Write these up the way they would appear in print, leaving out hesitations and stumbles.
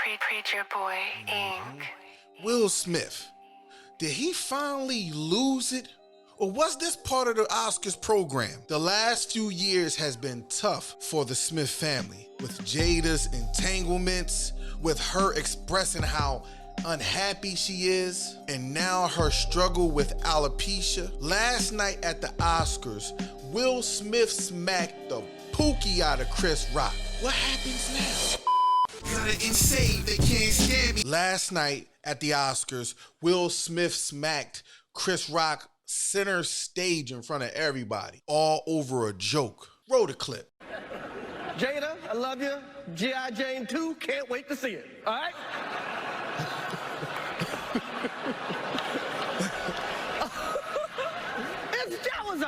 Preacher Boy Inc. Will Smith, did he finally lose it? Or was this part of the Oscars program? The last few years has been tough for the Smith family, with Jada's entanglements, with her expressing how unhappy she is, and now her struggle with alopecia. Last night at the Oscars, Will Smith smacked the pookie out of Chris Rock. What happens now? Gutta And Saved, they can't stand me. Last night at the Oscars, Will Smith smacked Chris Rock center stage in front of everybody, all over a joke. Roll the clip. Jada, I love you. G.I. Jane 2, can't wait to see it. All right?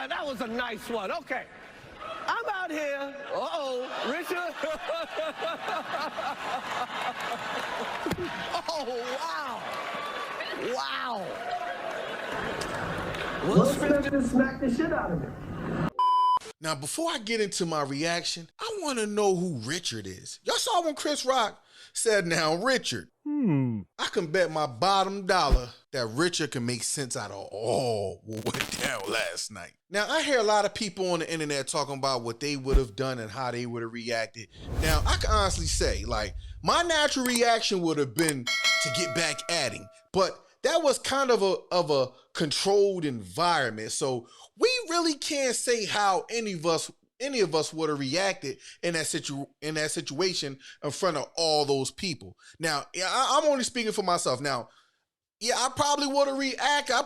That was a nice one. Okay. I'm out here. Uh-oh, Richard. Oh, wow. Wow. Will Smith just smacked the shit out of me. Now, before I get into my reaction, I want to know who Richard is. Y'all saw when Chris Rock said, now, Richard, I can bet my bottom dollar that Richard can make sense out of all what went down last night. Now, I hear a lot of people on the internet talking about what they would have done and how they would have reacted. Now, I can honestly say, like, my natural reaction would have been to get back at him, but that was kind of a controlled environment. So we really can't say how any of us would have reacted in that situation in front of all those people. Now, I'm only speaking for myself. Now, yeah, I probably would have reacted.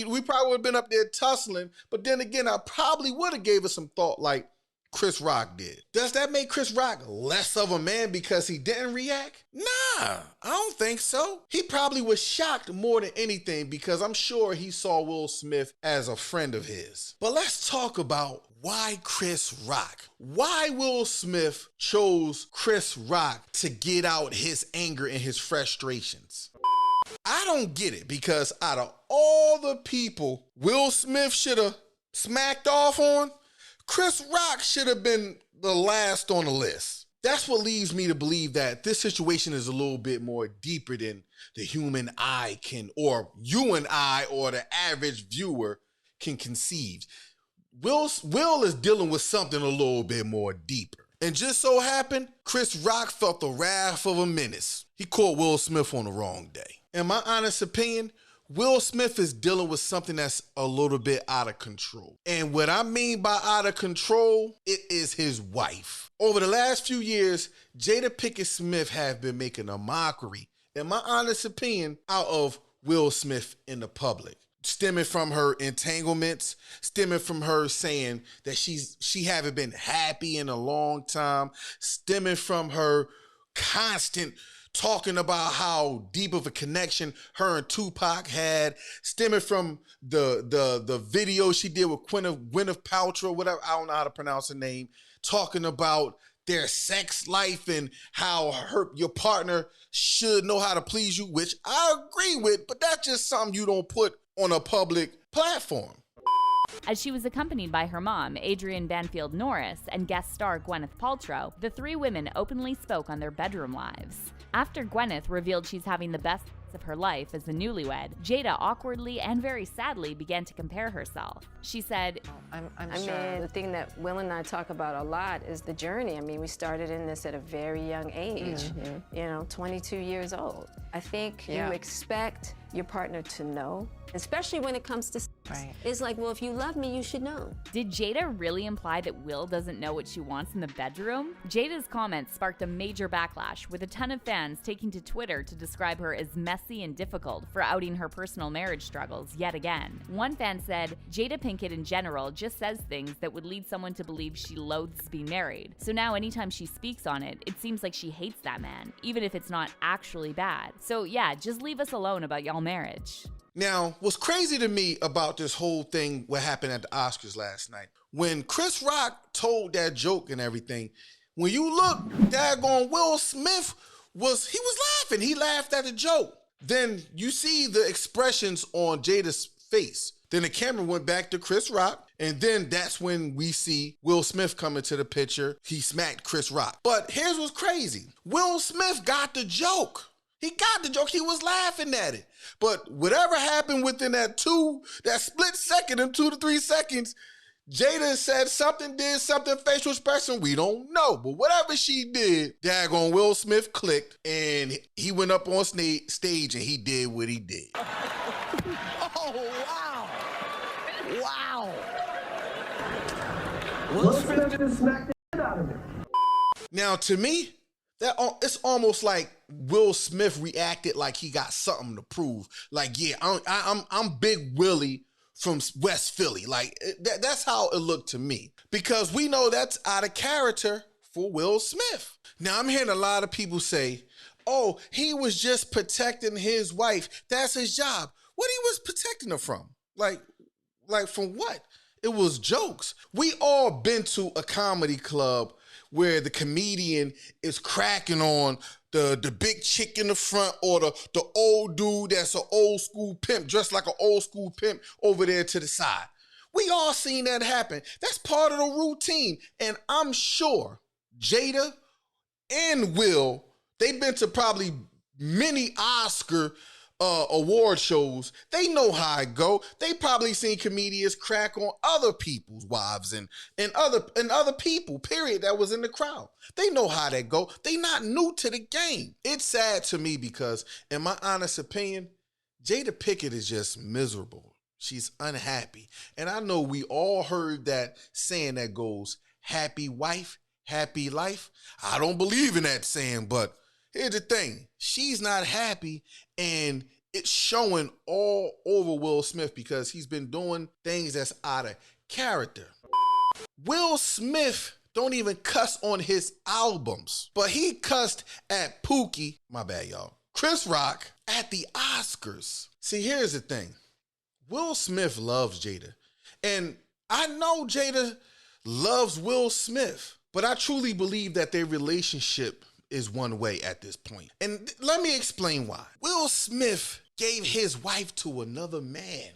We probably would have been up there tussling. But then again, I probably would have gave us some thought like Chris Rock did. Does that make Chris Rock less of a man because he didn't react? Nah, I don't think so. He probably was shocked more than anything because I'm sure he saw Will Smith as a friend of his. But let's talk about why Chris Rock? Why Will Smith chose Chris Rock to get out his anger and his frustrations? I don't get it, because out of all the people Will Smith should have smacked off on, Chris Rock should have been the last on the list. That's what leads me to believe that this situation is a little bit more deeper than the human eye can, or you and I, or the average viewer can conceive. Will is dealing with something a little bit more deeper. And just so happened, Chris Rock felt the wrath of a menace. He caught Will Smith on the wrong day. In my honest opinion, Will Smith is dealing with something that's a little bit out of control. And what I mean by out of control, it is his wife. Over the last few years, Jada Pinkett Smith have been making a mockery, in my honest opinion, out of Will Smith in the public. Stemming from her entanglements, stemming from her saying that she haven't been happy in a long time, stemming from her constant talking about how deep of a connection her and Tupac had, stemming from the video she did with Gwyneth Paltrow, whatever, I don't know how to pronounce her name, talking about their sex life and how your partner should know how to please you, which I agree with, but that's just something you don't put on a public platform. As she was accompanied by her mom, Adrienne Banfield Norris, and guest star Gwyneth Paltrow, the three women openly spoke on their bedroom lives. After Gwyneth revealed she's having the best of her life as a newlywed, Jada awkwardly and very sadly began to compare herself. She said, I mean, the thing that Will and I talk about a lot is the journey. I mean, we started in this at a very young age, 22 years old. I think you expect your partner to know, especially when it comes to sex. Right. It's like, well, if you love me, you should know. Did Jada really imply that Will doesn't know what she wants in the bedroom? Jada's comments sparked a major backlash, with a ton of fans taking to Twitter to describe her as messy and difficult for outing her personal marriage struggles yet again. One fan said, Jada Pinkett in general just says things that would lead someone to believe she loathes being married. So now anytime she speaks on it, it seems like she hates that man, even if it's not actually bad. So yeah, just leave us alone about y'all marriage. Now, what's crazy to me about this whole thing, what happened at the Oscars last night, when Chris Rock told that joke and everything, when you look, daggone Will Smith was laughing. He laughed at the joke. Then you see the expressions on Jada's face. Then the camera went back to Chris Rock, and then that's when we see Will Smith come into the picture. He smacked Chris Rock. But here's what's crazy. Will Smith got the joke. He got the joke. He was laughing at it. But whatever happened within that split second, in 2 to 3 seconds, Jada said something, did something, facial expression, we don't know. But whatever she did, daggone Will Smith clicked, and he went up on stage and he did what he did. Oh, wow. Wow. Will Smith just smacked the shit out of me. Now, to me, it's almost like Will Smith reacted like he got something to prove. Like, yeah, I'm Big Willie from West Philly. Like, that's how it looked to me. Because we know that's out of character for Will Smith. Now, I'm hearing a lot of people say, oh, he was just protecting his wife. That's his job. What he was protecting her from? Like from what? It was jokes. We all been to a comedy club where the comedian is cracking on the big chick in the front or the old dude that's an old school pimp, dressed like an old school pimp over there to the side. We all seen that happen. That's part of the routine. And I'm sure Jada and Will, they've been to probably many Oscar award shows. They know how it go. They probably seen comedians crack on other people's wives and other people, period, that was in the crowd. They know how that go. They not new to the game. It's sad to me because, in my honest opinion, Jada Pinkett is just miserable. She's unhappy. And I know we all heard that saying that goes, happy wife, happy life. I don't believe in that saying, but here's the thing. She's not happy, and it's showing all over Will Smith because he's been doing things that's out of character. Will Smith don't even cuss on his albums, but he cussed at Pookie, my bad, y'all, Chris Rock at the Oscars. See, here's the thing. Will Smith loves Jada, and I know Jada loves Will Smith, but I truly believe that their relationship is one way at this point. And let me explain why. Will Smith gave his wife to another man.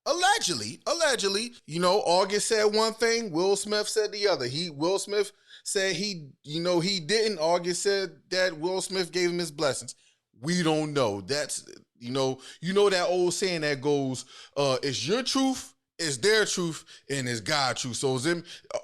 Allegedly, August said one thing, Will Smith said the other. Will Smith said he didn't. August said that Will Smith gave him his blessings. We don't know. That's, that old saying that goes, it's your truth, it's their truth, and it's God's truth. So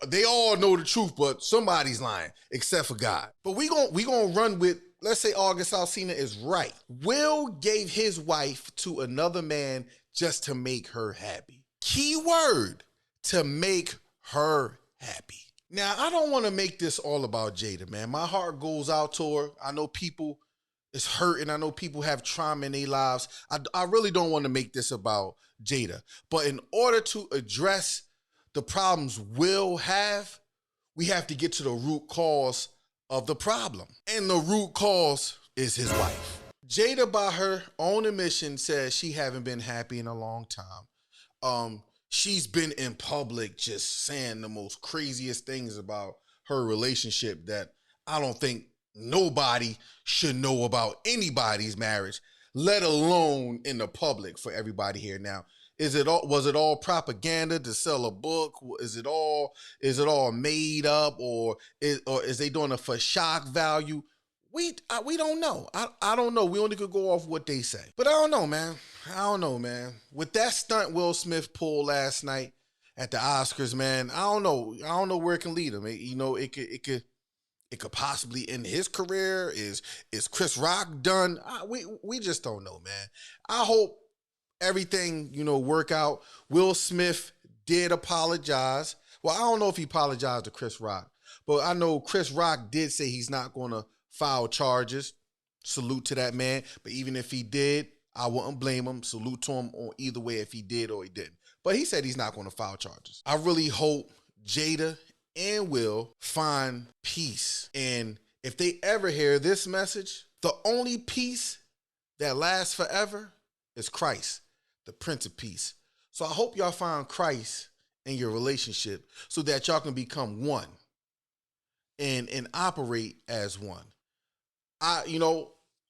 they all know the truth, but somebody's lying, except for God. But we gonna run with, let's say August Alsina is right. Will gave his wife to another man just to make her happy. Key word, to make her happy. Now, I don't want to make this all about Jada, man. My heart goes out to her. I know people is hurting. I know people have trauma in their lives. I really don't want to make this about Jada. But in order to address the problems Will have, we have to get to the root cause of the problem. And the root cause is his wife. Jada, by her own admission, says she haven't been happy in a long time. She's been in public just saying the most craziest things about her relationship that I don't think nobody should know about anybody's marriage, let alone in the public for everybody here. Now, was it all propaganda to sell a book? Is it all made up, or is they doing it for shock value? We don't know. I don't know. We only could go off what they say. But I don't know, man. With that stunt Will Smith pulled last night at the Oscars, man, I don't know where it can lead him. It could possibly end his career. Is Chris Rock done? We just don't know, man. I hope everything, work out. Will Smith did apologize. Well, I don't know if he apologized to Chris Rock, but I know Chris Rock did say he's not going to file charges. Salute to that man. But even if he did, I wouldn't blame him. Salute to him on either way if he did or he didn't. But he said he's not going to file charges. I really hope Jada and Will find peace. And if they ever hear this message, the only peace that lasts forever is Christ, the Prince of Peace. So I hope y'all find Christ in your relationship so that y'all can become one and operate as one.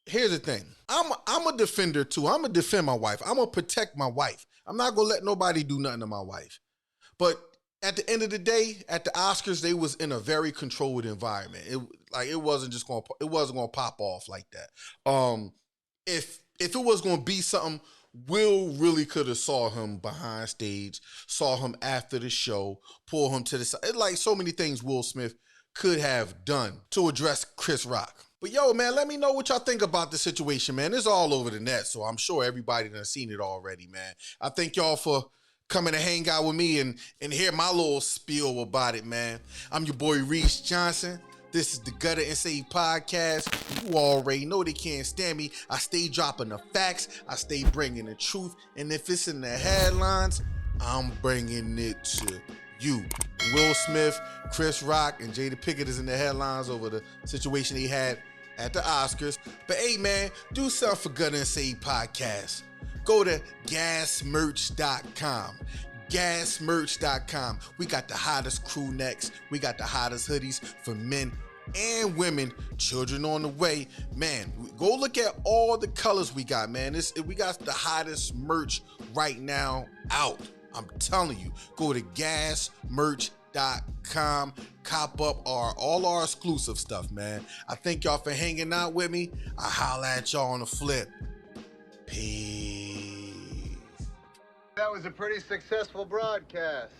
here's the thing. I'm a defender too. I'm gonna defend my wife. I'm gonna protect my wife. I'm not gonna let nobody do nothing to my wife. But at the end of the day, at the Oscars, they was in a very controlled environment. It wasn't gonna pop off like that. If it was gonna be something, Will really could have saw him behind stage, saw him after the show, pull him to the side. Like so many things Will Smith could have done to address Chris Rock. But yo, man, let me know what y'all think about the situation, man. It's all over the net, so I'm sure everybody done seen it already, man. I thank y'all for coming to hang out with me and hear my little spiel about it, man. I'm your boy, Reese Johnson. This is the Gutta And Saved podcast. You already know they can't stand me. I stay dropping the facts. I stay bringing the truth. And if it's in the headlines, I'm bringing it to you. Will Smith, Chris Rock, and Jada Pinkett is in the headlines over the situation they had at the Oscars. But hey, man, do something for Gutta And Saved podcast. Go to gasmerch.com. Gasmerch.com. We got the hottest crew necks. We got the hottest hoodies for men and women, children on the way. Man, go look at all the colors we got, man. We got the hottest merch right now out. I'm telling you, go to gasmerch.com. Cop up all our exclusive stuff, man. I thank y'all for hanging out with me. I holla at y'all on the flip. Peace. That was a pretty successful broadcast.